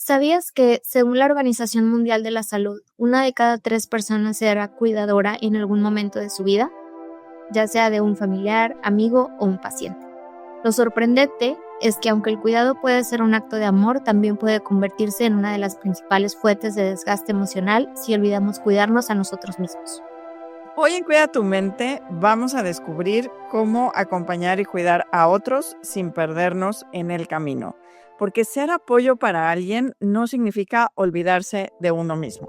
¿Sabías que, según la Organización Mundial de la Salud, una de cada 3 personas será cuidadora en algún momento de su vida, ya sea de un familiar, amigo o un paciente? Lo sorprendente es que aunque el cuidado puede ser un acto de amor, también puede convertirse en una de las principales fuentes de desgaste emocional si olvidamos cuidarnos a nosotros mismos. Hoy en Cuida tu Mente vamos a descubrir cómo acompañar y cuidar a otros sin perdernos en el camino. Porque ser apoyo para alguien no significa olvidarse de uno mismo.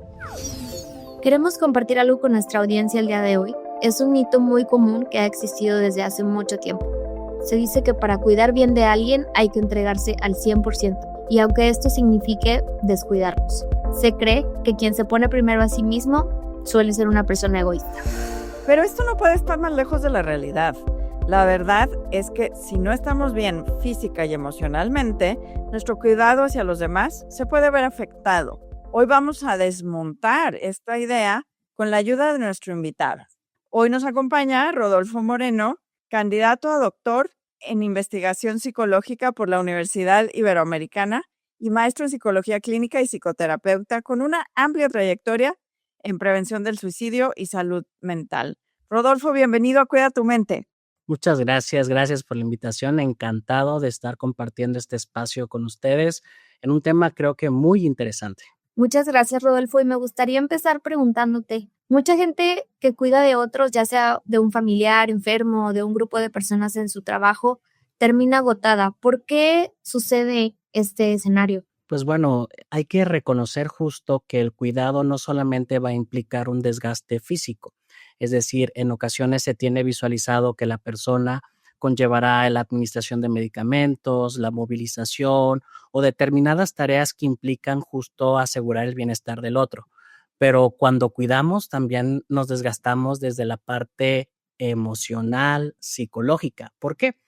Queremos compartir algo con nuestra audiencia el día de hoy. Es un mito muy común que ha existido desde hace mucho tiempo. Se dice que para cuidar bien de alguien hay que entregarse al 100%, y aunque esto signifique descuidarnos, se cree que quien se pone primero a sí mismo suele ser una persona egoísta. Pero esto no puede estar más lejos de la realidad. La verdad es que si no estamos bien física y emocionalmente, nuestro cuidado hacia los demás se puede ver afectado. Hoy vamos a desmontar esta idea con la ayuda de nuestro invitado. Hoy nos acompaña Rodolfo Moreno, candidato a doctor en investigación psicológica por la Universidad Iberoamericana y maestro en psicología clínica y psicoterapeuta con una amplia trayectoria en prevención del suicidio y salud mental. Rodolfo, bienvenido a Cuida tu Mente. Muchas gracias por la invitación. Encantado de estar compartiendo este espacio con ustedes en un tema creo que muy interesante. Muchas gracias, Rodolfo, y me gustaría empezar preguntándote, mucha gente que cuida de otros, ya sea de un familiar enfermo o de un grupo de personas en su trabajo, termina agotada. ¿Por qué sucede este escenario? Pues bueno, hay que reconocer justo que el cuidado no solamente va a implicar un desgaste físico, es decir, en ocasiones se tiene visualizado que la persona conllevará la administración de medicamentos, la movilización o determinadas tareas que implican justo asegurar el bienestar del otro. Pero cuando cuidamos también nos desgastamos desde la parte emocional, psicológica. ¿Por qué?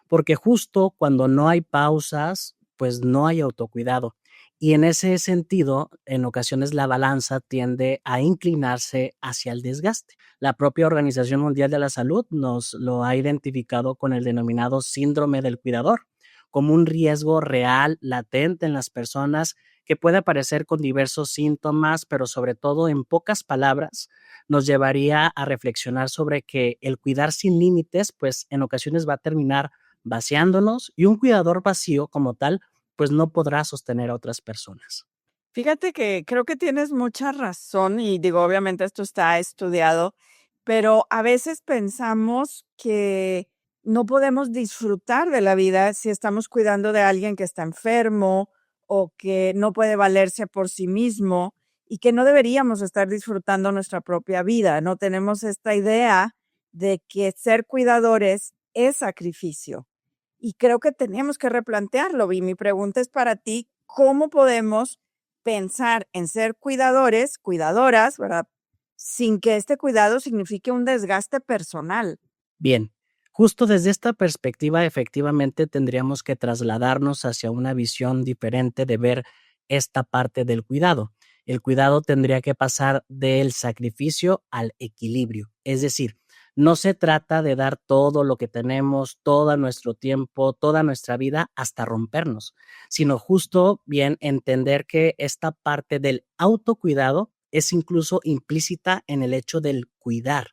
Porque justo cuando no hay pausas, pues no hay autocuidado. Y en ese sentido, en ocasiones la balanza tiende a inclinarse hacia el desgaste. La propia Organización Mundial de la Salud nos lo ha identificado con el denominado síndrome del cuidador, como un riesgo real, latente en las personas que puede aparecer con diversos síntomas, pero sobre todo en pocas palabras nos llevaría a reflexionar sobre que el cuidar sin límites, pues en ocasiones va a terminar vaciándonos y un cuidador vacío como tal, pues no podrá sostener a otras personas. Fíjate que creo que tienes mucha razón y digo, obviamente esto está estudiado, pero a veces pensamos que no podemos disfrutar de la vida si estamos cuidando de alguien que está enfermo o que no puede valerse por sí mismo y que no deberíamos estar disfrutando nuestra propia vida. No tenemos esta idea de que ser cuidadores es sacrificio. Y creo que tenemos que replantearlo. Y mi pregunta es para ti, ¿cómo podemos pensar en ser cuidadores, cuidadoras, ¿verdad? Sin que este cuidado signifique un desgaste personal. Bien, justo desde esta perspectiva efectivamente tendríamos que trasladarnos hacia una visión diferente de ver esta parte del cuidado. El cuidado tendría que pasar del sacrificio al equilibrio, es decir, no se trata de dar todo lo que tenemos, todo nuestro tiempo, toda nuestra vida hasta rompernos, sino justo bien entender que esta parte del autocuidado es incluso implícita en el hecho del cuidar.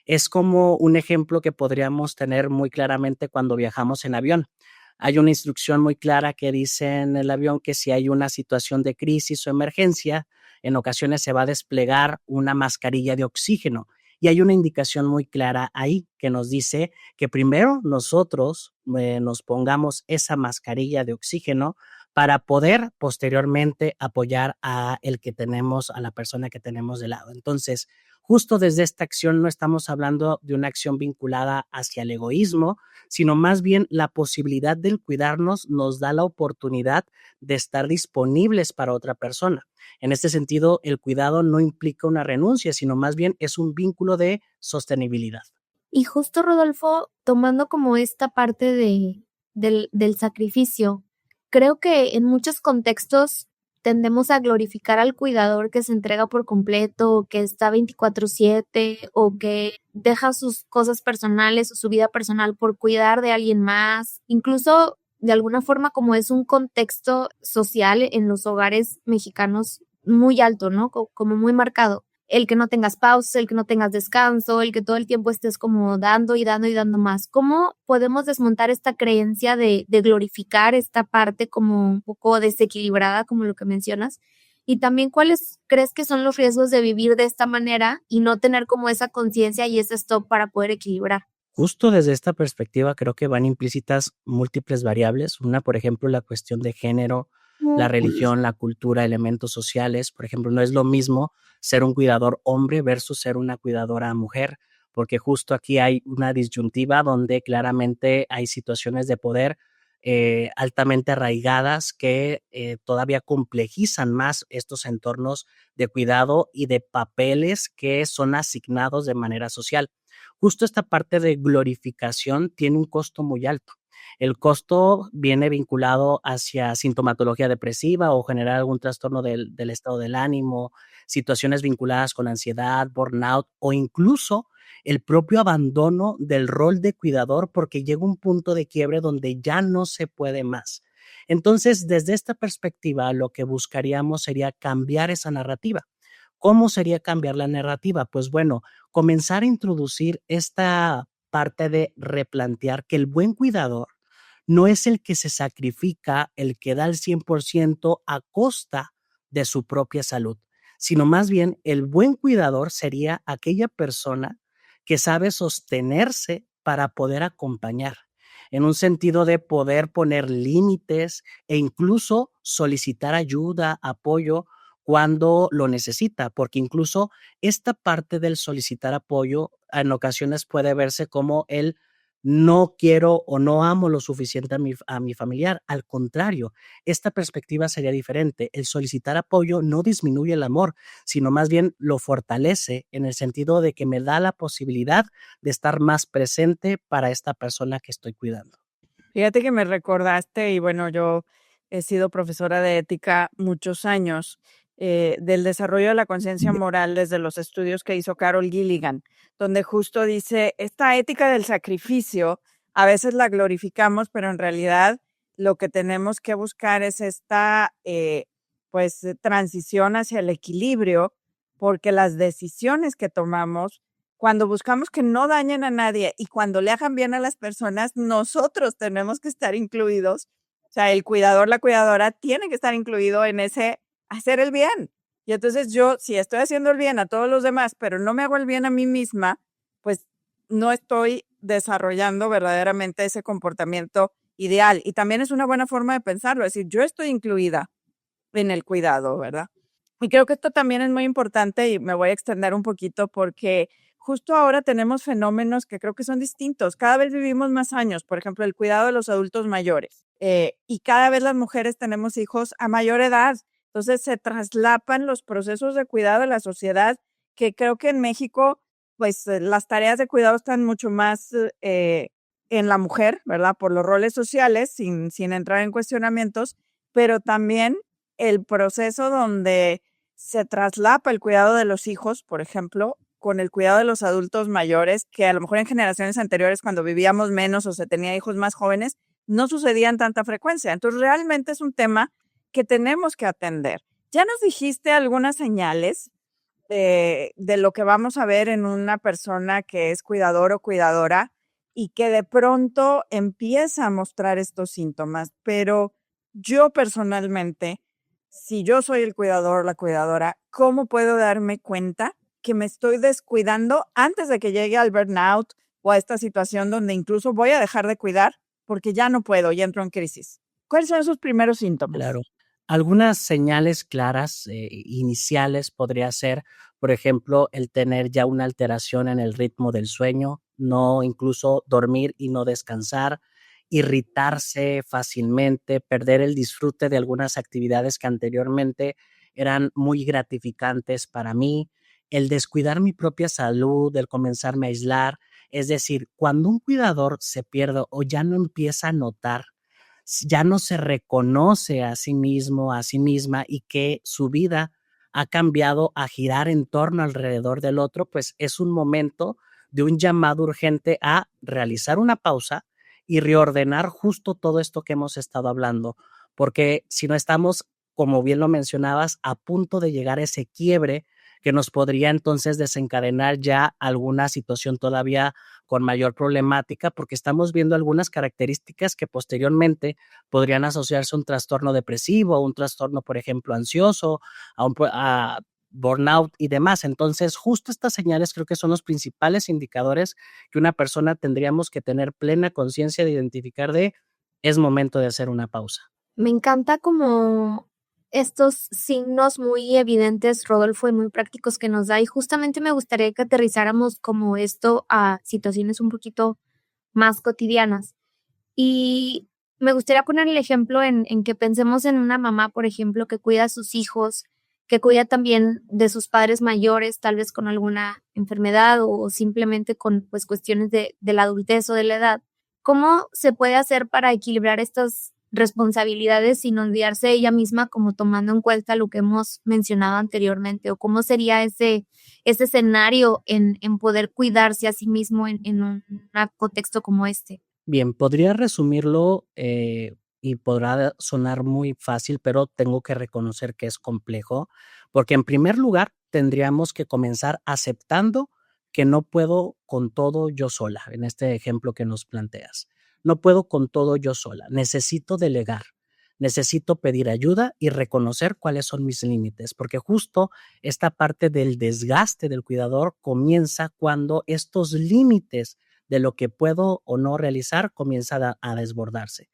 Es como un ejemplo que podríamos tener muy claramente cuando viajamos en avión. Hay una instrucción muy clara que dice en el avión que si hay una situación de crisis o emergencia, en ocasiones se va a desplegar una mascarilla de oxígeno. Y hay una indicación muy clara ahí que nos dice que primero nosotros nos pongamos esa mascarilla de oxígeno para poder posteriormente apoyar a el que tenemos, a la persona que tenemos de lado. Entonces, justo desde esta acción no estamos hablando de una acción vinculada hacia el egoísmo, sino más bien la posibilidad del cuidarnos nos da la oportunidad de estar disponibles para otra persona. En este sentido, el cuidado no implica una renuncia, sino más bien es un vínculo de sostenibilidad. Y justo, Rodolfo, tomando como esta parte del sacrificio, creo que en muchos contextos tendemos a glorificar al cuidador que se entrega por completo, que está 24/7 o que deja sus cosas personales o su vida personal por cuidar de alguien más. Incluso de alguna forma como es un contexto social en los hogares mexicanos muy alto, ¿no? Como muy marcado. El que no tengas pausa, el que no tengas descanso, el que todo el tiempo estés como dando y dando y dando más. ¿Cómo podemos desmontar esta creencia de glorificar esta parte como un poco desequilibrada, como lo que mencionas? Y también, ¿cuáles crees que son los riesgos de vivir de esta manera y no tener como esa conciencia y ese stop para poder equilibrar? Justo desde esta perspectiva creo que van implícitas múltiples variables. Una, por ejemplo, la cuestión de género, la religión, la cultura, elementos sociales. Por ejemplo, no es lo mismo ser un cuidador hombre versus ser una cuidadora mujer, porque justo aquí hay una disyuntiva donde claramente hay situaciones de poder altamente arraigadas que todavía complejizan más estos entornos de cuidado y de papeles que son asignados de manera social. Justo esta parte de glorificación tiene un costo muy alto. El costo viene vinculado hacia sintomatología depresiva o generar algún trastorno del estado del ánimo, situaciones vinculadas con ansiedad, burnout o incluso el propio abandono del rol de cuidador porque llega un punto de quiebre donde ya no se puede más. Entonces, desde esta perspectiva, lo que buscaríamos sería cambiar esa narrativa. ¿Cómo sería cambiar la narrativa? Pues bueno, comenzar a introducir esta parte de replantear que el buen cuidador no es el que se sacrifica, el que da el 100% a costa de su propia salud, sino más bien el buen cuidador sería aquella persona que sabe sostenerse para poder acompañar, en un sentido de poder poner límites e incluso solicitar ayuda, apoyo cuando lo necesita, porque incluso esta parte del solicitar apoyo en ocasiones puede verse como el no quiero o no amo lo suficiente a mi familiar. Al contrario, esta perspectiva sería diferente. El solicitar apoyo no disminuye el amor, sino más bien lo fortalece en el sentido de que me da la posibilidad de estar más presente para esta persona que estoy cuidando. Fíjate que me recordaste, y bueno, yo he sido profesora de ética muchos años, del desarrollo de la conciencia moral desde los estudios que hizo Carol Gilligan, donde justo dice, esta ética del sacrificio, a veces la glorificamos, pero en realidad lo que tenemos que buscar es esta, transición hacia el equilibrio, porque las decisiones que tomamos cuando buscamos que no dañen a nadie y cuando le hagan bien a las personas, nosotros tenemos que estar incluidos. O sea, el cuidador, la cuidadora tiene que estar incluido en ese hacer el bien. Y entonces yo, si estoy haciendo el bien a todos los demás, pero no me hago el bien a mí misma, pues no estoy desarrollando verdaderamente ese comportamiento ideal. Y también es una buena forma de pensarlo, es decir, yo estoy incluida en el cuidado, ¿verdad? Y creo que esto también es muy importante y me voy a extender un poquito porque justo ahora tenemos fenómenos que creo que son distintos. Cada vez vivimos más años, por ejemplo, el cuidado de los adultos mayores. Y cada vez las mujeres tenemos hijos a mayor edad. Entonces se traslapan los procesos de cuidado de la sociedad que creo que en México, pues las tareas de cuidado están mucho más en la mujer, ¿verdad? Por los roles sociales, sin entrar en cuestionamientos, pero también el proceso donde se traslapa el cuidado de los hijos, por ejemplo, con el cuidado de los adultos mayores, que a lo mejor en generaciones anteriores, cuando vivíamos menos o se tenía hijos más jóvenes, no sucedían tanta frecuencia. Entonces, realmente es un tema que tenemos que atender. ¿Ya nos dijiste algunas señales de lo que vamos a ver en una persona que es cuidador o cuidadora y que de pronto empieza a mostrar estos síntomas? Pero yo personalmente, si yo soy el cuidador o la cuidadora, ¿cómo puedo darme cuenta que me estoy descuidando antes de que llegue al burnout o a esta situación donde incluso voy a dejar de cuidar porque ya no puedo y entro en crisis? ¿Cuáles son esos primeros síntomas? Claro. Algunas señales claras, iniciales podría ser, por ejemplo, el tener ya una alteración en el ritmo del sueño, no incluso dormir y no descansar, irritarse fácilmente, perder el disfrute de algunas actividades que anteriormente eran muy gratificantes para mí, el descuidar mi propia salud, el comenzarme a aislar. Es decir, cuando un cuidador se pierde o ya no empieza a notar, ya no se reconoce a sí mismo, a sí misma y que su vida ha cambiado a girar en torno alrededor del otro, pues es un momento de un llamado urgente a realizar una pausa y reordenar justo todo esto que hemos estado hablando, porque si no estamos, como bien lo mencionabas, a punto de llegar a ese quiebre que nos podría entonces desencadenar ya alguna situación todavía con mayor problemática, porque estamos viendo algunas características que posteriormente podrían asociarse a un trastorno depresivo, a un trastorno, por ejemplo, ansioso, a burnout y demás. Entonces, justo estas señales creo que son los principales indicadores que una persona tendríamos que tener plena conciencia de identificar de es momento de hacer una pausa. Me encanta como estos signos muy evidentes, Rodolfo, y muy prácticos que nos da. Y justamente me gustaría que aterrizáramos como esto a situaciones un poquito más cotidianas. Y me gustaría poner el ejemplo en que pensemos en una mamá, por ejemplo, que cuida a sus hijos, que cuida también de sus padres mayores, tal vez con alguna enfermedad o simplemente con pues cuestiones de la adultez o de la edad. ¿Cómo se puede hacer para equilibrar estas responsabilidades sin olvidarse de ella misma, como tomando en cuenta lo que hemos mencionado anteriormente? ¿O cómo sería ese escenario en poder cuidarse a sí mismo en un contexto como este? Bien, podría resumirlo y podrá sonar muy fácil, pero tengo que reconocer que es complejo, porque en primer lugar tendríamos que comenzar aceptando que no puedo con todo yo sola, en este ejemplo que nos planteas. No puedo con todo yo sola, necesito delegar, necesito pedir ayuda y reconocer cuáles son mis límites, porque justo esta parte del desgaste del cuidador comienza cuando estos límites de lo que puedo o no realizar comienza a desbordarse.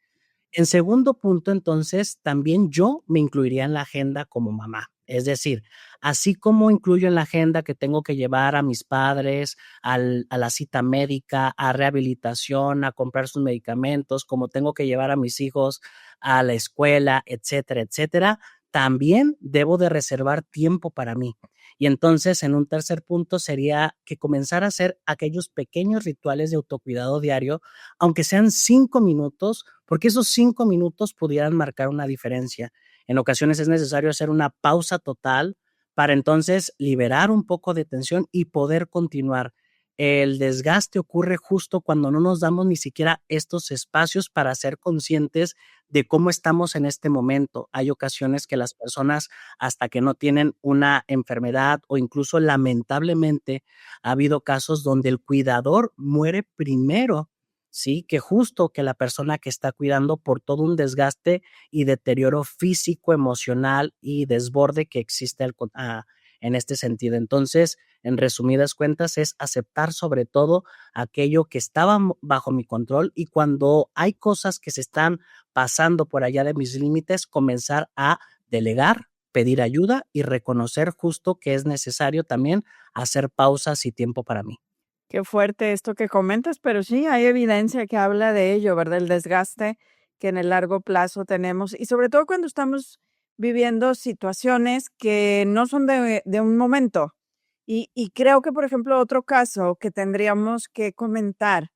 En segundo punto, entonces, también yo me incluiría en la agenda como mamá. Es decir, así como incluyo en la agenda que tengo que llevar a mis padres a la cita médica, a rehabilitación, a comprar sus medicamentos, como tengo que llevar a mis hijos a la escuela, etcétera, etcétera, también debo de reservar tiempo para mí. Y entonces, en un tercer punto sería que comenzar a hacer aquellos pequeños rituales de autocuidado diario, aunque sean 5 minutos, porque esos 5 minutos pudieran marcar una diferencia. En ocasiones es necesario hacer una pausa total para entonces liberar un poco de tensión y poder continuar. El desgaste ocurre justo cuando no nos damos ni siquiera estos espacios para ser conscientes de cómo estamos en este momento. Hay ocasiones que las personas, hasta que no tienen una enfermedad o incluso lamentablemente ha habido casos donde el cuidador muere primero, ¿sí? Que justo que la persona que está cuidando por todo un desgaste y deterioro físico, emocional y desborde que existe en este sentido. Entonces, en resumidas cuentas, es aceptar sobre todo aquello que estaba bajo mi control y cuando hay cosas que se están pasando por allá de mis límites, comenzar a delegar, pedir ayuda y reconocer justo que es necesario también hacer pausas y tiempo para mí. Qué fuerte esto que comentas, pero sí hay evidencia que habla de ello, ¿verdad? El desgaste que en el largo plazo tenemos y sobre todo cuando estamos viviendo situaciones que no son de un momento. Y creo que, por ejemplo, otro caso que tendríamos que comentar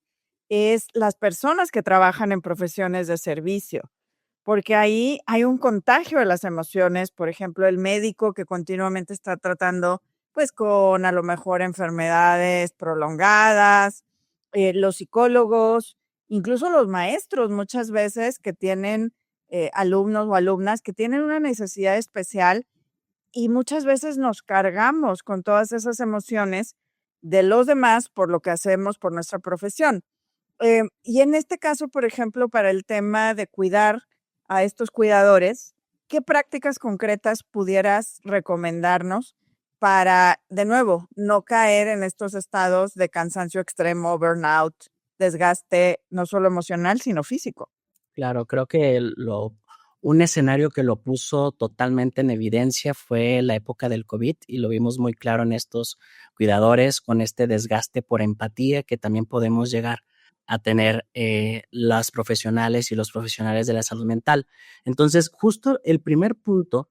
es las personas que trabajan en profesiones de servicio, porque ahí hay un contagio de las emociones, por ejemplo, el médico que continuamente está tratando, pues, con a lo mejor enfermedades prolongadas, los psicólogos, incluso los maestros muchas veces que tienen alumnos o alumnas que tienen una necesidad especial y muchas veces nos cargamos con todas esas emociones de los demás por lo que hacemos por nuestra profesión. Y en este caso, por ejemplo, para el tema de cuidar a estos cuidadores, ¿qué prácticas concretas pudieras recomendarnos para, de nuevo, no caer en estos estados de cansancio extremo, burnout, desgaste, no solo emocional, sino físico? Claro, creo que un escenario que lo puso totalmente en evidencia fue la época del COVID y lo vimos muy claro en estos cuidadores con este desgaste por empatía que también podemos llegar a tener las profesionales y los profesionales de la salud mental. Entonces, justo el primer punto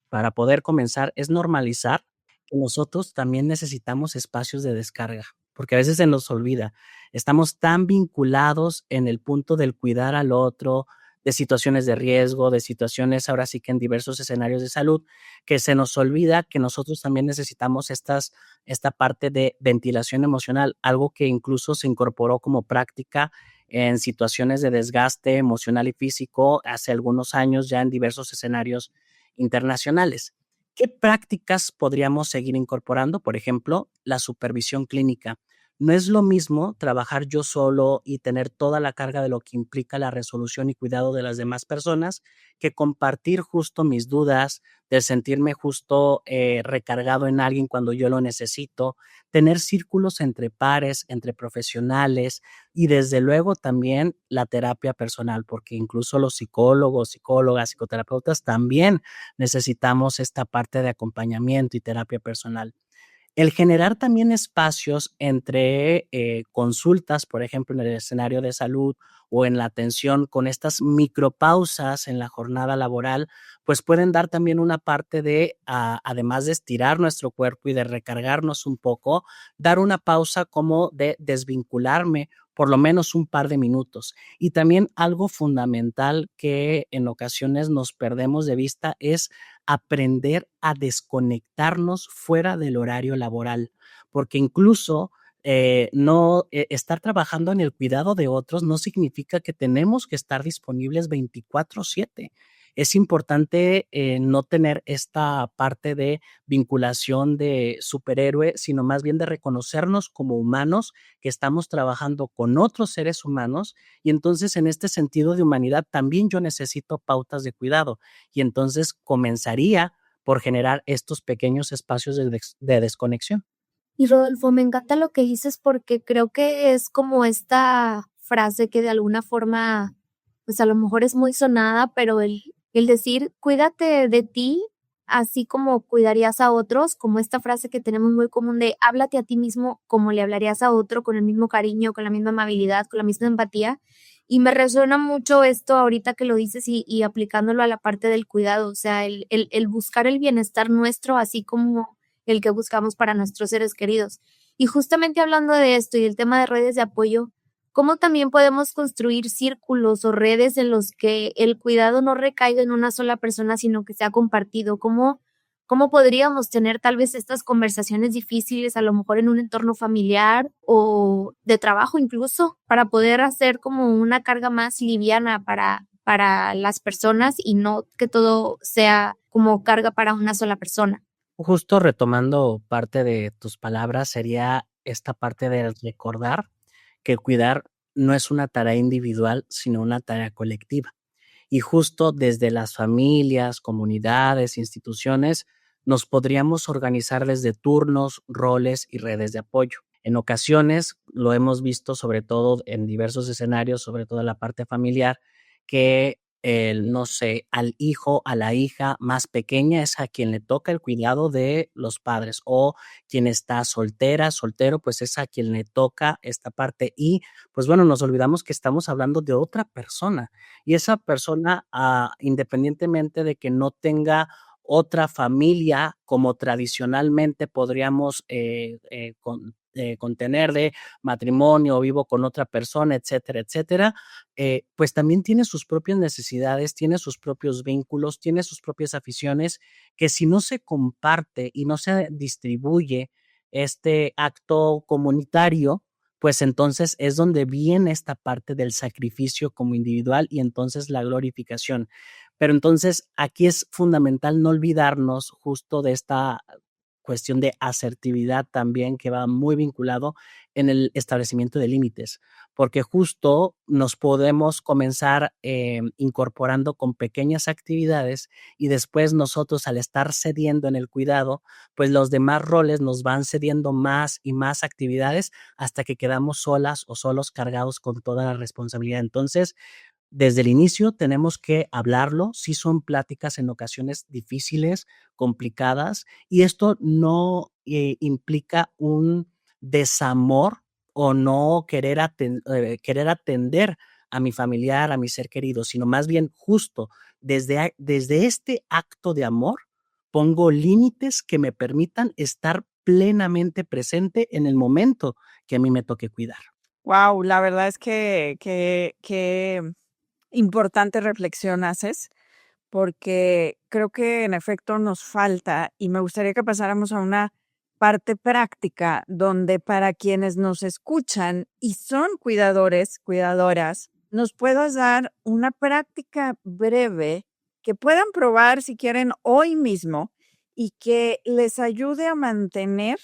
para poder comenzar es normalizar que nosotros también necesitamos espacios de descarga, porque a veces se nos olvida. Estamos tan vinculados en el punto del cuidar al otro, de situaciones de riesgo, de situaciones ahora sí que en diversos escenarios de salud, que se nos olvida que nosotros también necesitamos esta parte de ventilación emocional, algo que incluso se incorporó como práctica en situaciones de desgaste emocional y físico hace algunos años ya en diversos escenarios internacionales. ¿Qué prácticas podríamos seguir incorporando? Por ejemplo, la supervisión clínica. No es lo mismo trabajar yo solo y tener toda la carga de lo que implica la resolución y cuidado de las demás personas que compartir justo mis dudas, de sentirme justo recargado en alguien cuando yo lo necesito, tener círculos entre pares, entre profesionales y desde luego también la terapia personal, porque incluso los psicólogos, psicólogas, psicoterapeutas también necesitamos esta parte de acompañamiento y terapia personal. El generar también espacios entre consultas, por ejemplo, en el escenario de salud o en la atención con estas micropausas en la jornada laboral, pues pueden dar también una parte de, además de estirar nuestro cuerpo y de recargarnos un poco, dar una pausa como de desvincularme por lo menos un par de minutos. Y también algo fundamental que en ocasiones nos perdemos de vista es aprender a desconectarnos fuera del horario laboral, porque incluso no estar trabajando en el cuidado de otros no significa que tenemos que estar disponibles 24/7. Es importante no tener esta parte de vinculación de superhéroe, sino más bien de reconocernos como humanos que estamos trabajando con otros seres humanos y entonces en este sentido de humanidad también yo necesito pautas de cuidado y entonces comenzaría por generar estos pequeños espacios de desconexión. Y Rodolfo, me encanta lo que dices porque creo que es como esta frase que de alguna forma, pues a lo mejor es muy sonada, pero el decir, cuídate de ti, así como cuidarías a otros, como esta frase que tenemos muy común de háblate a ti mismo como le hablarías a otro, con el mismo cariño, con la misma amabilidad, con la misma empatía. Y me resuena mucho esto ahorita que lo dices y aplicándolo a la parte del cuidado, o sea, el buscar el bienestar nuestro, así como el que buscamos para nuestros seres queridos. Y justamente hablando de esto y del tema de redes de apoyo, ¿cómo también podemos construir círculos o redes en los que el cuidado no recaiga en una sola persona, sino que sea compartido? ¿Cómo podríamos tener tal vez estas conversaciones difíciles, a lo mejor en un entorno familiar o de trabajo incluso, para poder hacer como una carga más liviana para las personas y no que todo sea como carga para una sola persona? Justo retomando parte de tus palabras, sería esta parte de recordar que cuidar no es una tarea individual, sino una tarea colectiva. Y justo desde las familias, comunidades, instituciones, nos podríamos organizar desde turnos, roles y redes de apoyo. En ocasiones, lo hemos visto sobre todo en diversos escenarios, sobre todo en la parte familiar, que no sé, al hijo, a la hija más pequeña es a quien le toca el cuidado de los padres o quien está soltera, soltero, pues es a quien le toca esta parte. Y pues bueno, nos olvidamos que estamos hablando de otra persona y esa persona, independientemente de que no tenga otra familia como tradicionalmente podríamos contener de matrimonio, vivo con otra persona, etcétera, etcétera, pues también tiene sus propias necesidades, tiene sus propios vínculos, tiene sus propias aficiones, que si no se comparte y no se distribuye este acto comunitario, pues entonces es donde viene esta parte del sacrificio como individual y entonces la glorificación. Pero entonces aquí es fundamental no olvidarnos justo de esta cuestión de asertividad también que va muy vinculado en el establecimiento de límites, porque justo nos podemos comenzar incorporando con pequeñas actividades y después nosotros al estar cediendo en el cuidado, pues los demás roles nos van cediendo más y más actividades hasta que quedamos solas o solos cargados con toda la responsabilidad. Entonces, desde el inicio tenemos que hablarlo, sí son pláticas en ocasiones difíciles, complicadas, y esto no implica un desamor o no querer atender a mi familiar, a mi ser querido, sino más bien justo desde este acto de amor pongo límites que me permitan estar plenamente presente en el momento que a mí me toque cuidar. Wow, la verdad es que importante reflexión haces, porque creo que en efecto nos falta, y me gustaría que pasáramos a una parte práctica donde para quienes nos escuchan y son cuidadores, cuidadoras, nos puedas dar una práctica breve que puedan probar si quieren hoy mismo y que les ayude a mantener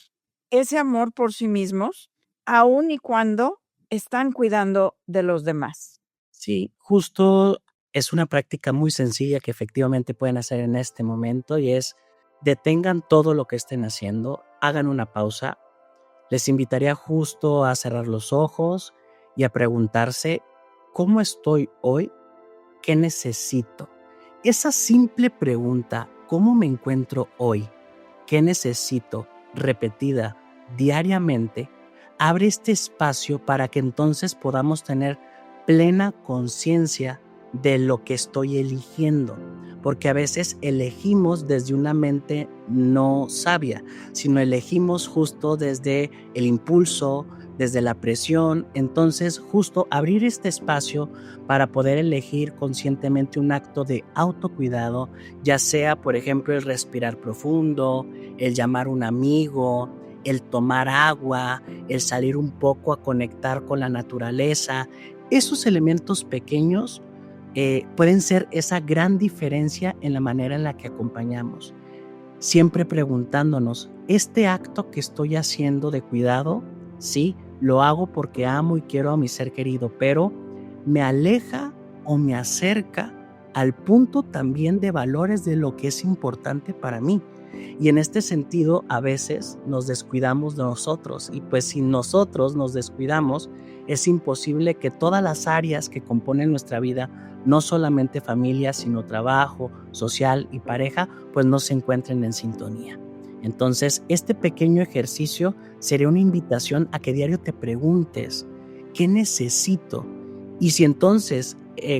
ese amor por sí mismos, aun y cuando están cuidando de los demás. Sí, justo es una práctica muy sencilla que efectivamente pueden hacer en este momento y es detengan todo lo que estén haciendo, hagan una pausa. Les invitaría justo a cerrar los ojos y a preguntarse, ¿cómo estoy hoy? ¿Qué necesito? Esa simple pregunta, ¿cómo me encuentro hoy? ¿Qué necesito? Repetida diariamente, abre este espacio para que entonces podamos tener plena conciencia de lo que estoy eligiendo, porque a veces elegimos desde una mente no sabia, sino elegimos justo desde el impulso, desde la presión. Entonces, justo abrir este espacio para poder elegir conscientemente un acto de autocuidado, ya sea, por ejemplo, el respirar profundo, el llamar a un amigo, el tomar agua, el salir un poco a conectar con la naturaleza. Esos elementos pequeños pueden ser esa gran diferencia en la manera en la que acompañamos. Siempre preguntándonos, ¿este acto que estoy haciendo de cuidado, sí, lo hago porque amo y quiero a mi ser querido, pero me aleja o me acerca al punto también de valores de lo que es importante para mí? Y en este sentido, a veces nos descuidamos de nosotros y pues si nosotros nos descuidamos, es imposible que todas las áreas que componen nuestra vida, no solamente familia, sino trabajo, social y pareja, pues no se encuentren en sintonía. Entonces, este pequeño ejercicio sería una invitación a que diario te preguntes, ¿qué necesito? Y si entonces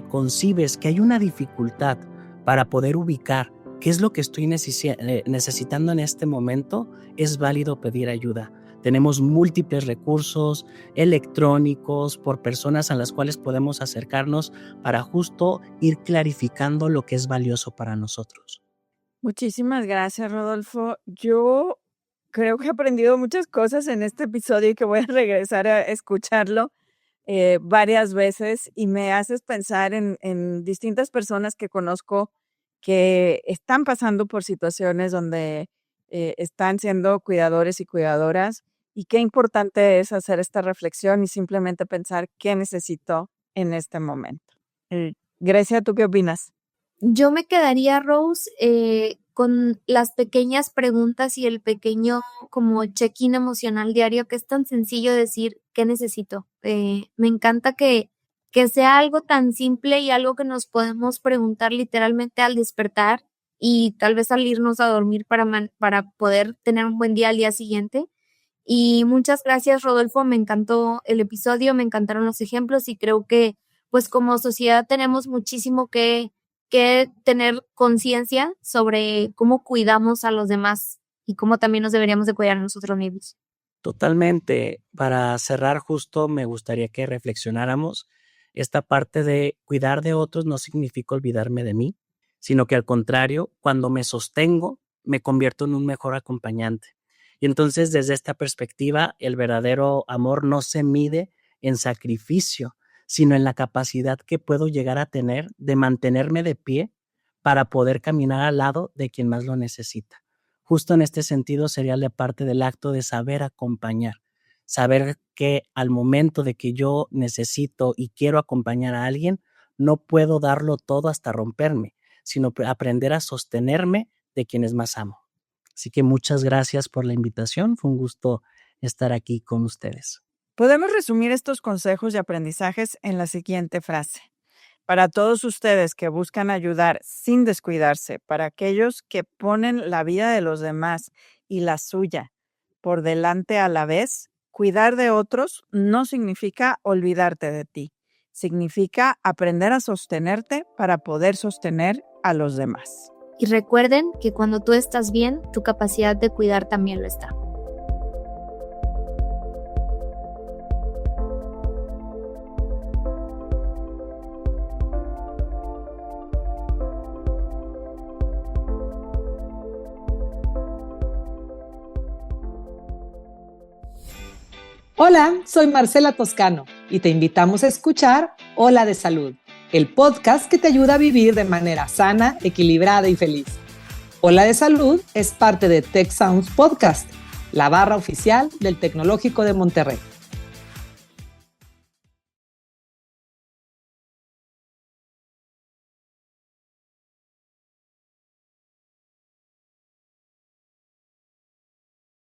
concibes que hay una dificultad para poder ubicar qué es lo que estoy necesitando en este momento, es válido pedir ayuda. Tenemos múltiples recursos electrónicos por personas a las cuales podemos acercarnos para justo ir clarificando lo que es valioso para nosotros. Muchísimas gracias, Rodolfo. Yo creo que he aprendido muchas cosas en este episodio y que voy a regresar a escucharlo varias veces y me haces pensar en distintas personas que conozco que están pasando por situaciones donde están siendo cuidadores y cuidadoras y qué importante es hacer esta reflexión y simplemente pensar qué necesito en este momento. Grecia, ¿tú qué opinas? Yo me quedaría, Rose, con las pequeñas preguntas y el pequeño como check-in emocional diario, que es tan sencillo decir qué necesito. Me encanta que sea algo tan simple y algo que nos podemos preguntar literalmente al despertar y tal vez al irnos a dormir para poder tener un buen día al día siguiente. Y muchas gracias, Rodolfo. Me encantó el episodio, me encantaron los ejemplos y creo que pues como sociedad tenemos muchísimo que tener conciencia sobre cómo cuidamos a los demás y cómo también nos deberíamos de cuidar a nosotros mismos. Totalmente. Para cerrar justo me gustaría que reflexionáramos esta parte de cuidar de otros no significa olvidarme de mí, sino que al contrario, cuando me sostengo, me convierto en un mejor acompañante. Y entonces desde esta perspectiva, el verdadero amor no se mide en sacrificio, sino en la capacidad que puedo llegar a tener de mantenerme de pie para poder caminar al lado de quien más lo necesita. Justo en este sentido sería la parte del acto de saber acompañar, saber que al momento de que yo necesito y quiero acompañar a alguien, no puedo darlo todo hasta romperme, sino aprender a sostenerme de quienes más amo. Así que muchas gracias por la invitación, fue un gusto estar aquí con ustedes. Podemos resumir estos consejos y aprendizajes en la siguiente frase. Para todos ustedes que buscan ayudar sin descuidarse, para aquellos que ponen la vida de los demás y la suya por delante a la vez, cuidar de otros no significa olvidarte de ti. Significa aprender a sostenerte para poder sostener a los demás. Y recuerden que cuando tú estás bien, tu capacidad de cuidar también lo está. Hola, soy Marcela Toscano y te invitamos a escuchar Hola de Salud, el podcast que te ayuda a vivir de manera sana, equilibrada y feliz. Hola de Salud es parte de Tech Sounds Podcast, la barra oficial del Tecnológico de Monterrey.